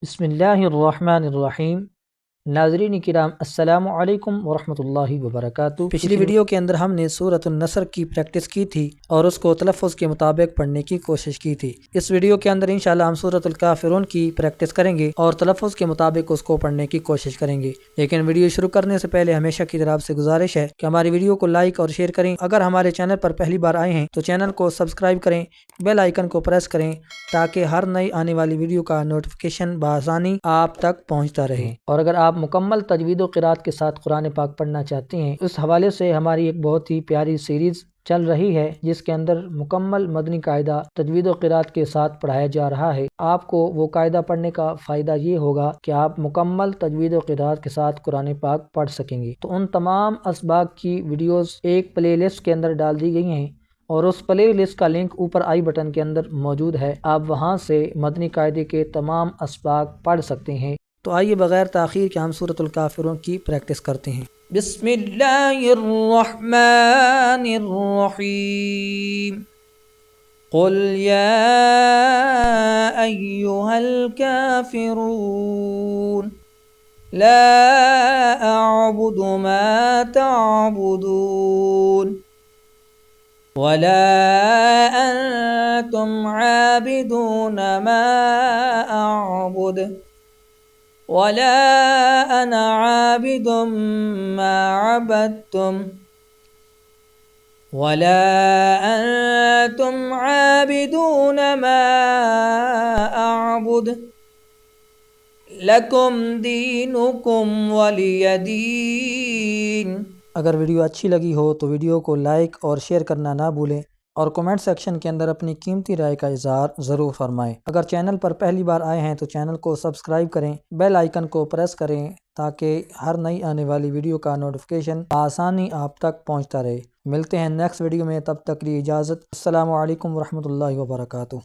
بسم اللہ الرحمن الرحیم۔ ناظرین کرام السلام علیکم ورحمۃ اللہ وبرکاتہ۔ پچھلی ویڈیو کے اندر ہم نے سورۃ النصر کی پریکٹس کی تھی اور اس کو تلفظ کے مطابق پڑھنے کی کوشش کی تھی۔ اس ویڈیو کے اندر انشاءاللہ ہم سورۃ الکافرون کی پریکٹس کریں گے اور تلفظ کے مطابق اس کو پڑھنے کی کوشش کریں گے۔ لیکن ویڈیو شروع کرنے سے پہلے ہمیشہ کی طرح سے گزارش ہے کہ ہماری ویڈیو کو لائک اور شیئر کریں۔ اگر ہمارے چینل پر پہلی بار آئے ہیں تو چینل کو سبسکرائب کریں، بیل آئیکن کو پریس کریں تاکہ ہر نئی آنے والی ویڈیو کا نوٹیفیکیشن بآسانی آپ تک پہنچتا رہے۔ اور اگر آپ مکمل تجوید و قرات کے ساتھ قرآن پاک پڑھنا چاہتے ہیں، اس حوالے سے ہماری ایک بہت ہی پیاری سیریز چل رہی ہے جس کے اندر مکمل مدنی قاعدہ تجوید و قرات کے ساتھ پڑھایا جا رہا ہے۔ آپ کو وہ قاعدہ پڑھنے کا فائدہ یہ ہوگا کہ آپ مکمل تجوید و قرات کے ساتھ قرآن پاک پڑھ سکیں گے۔ تو ان تمام اسباق کی ویڈیوز ایک پلے لسٹ کے اندر ڈال دی گئی ہیں اور اس پلے لسٹ کا لنک اوپر آئی بٹن کے اندر موجود ہے۔ آپ وہاں سے مدنی قاعدے کے تمام اسباق پڑھ سکتے ہیں۔ تو آئیے بغیر تاخیر کے ہم سورۃ الکافرون کی پریکٹس کرتے ہیں۔ بسم اللہ الرحمن الرحیم۔ قل یا ایہا الکافرون لا اعبد ما تعبدون ولا انتم عابدون ما اعبد ولا انا عابد ما عبدتم ولا انتم عابدون ما اعبد لکم دینکم ولی دین۔ اگر ویڈیو اچھی لگی ہو تو ویڈیو کو لائک اور شیئر کرنا نہ بھولیں اور کمنٹ سیکشن کے اندر اپنی قیمتی رائے کا اظہار ضرور فرمائیں۔ اگر چینل پر پہلی بار آئے ہیں تو چینل کو سبسکرائب کریں، بیل آئیکن کو پریس کریں تاکہ ہر نئی آنے والی ویڈیو کا نوٹیفیکیشن آسانی آپ تک پہنچتا رہے۔ ملتے ہیں نیکسٹ ویڈیو میں، تب تک کے لیے اجازت۔ السلام علیکم ورحمۃ اللہ وبرکاتہ۔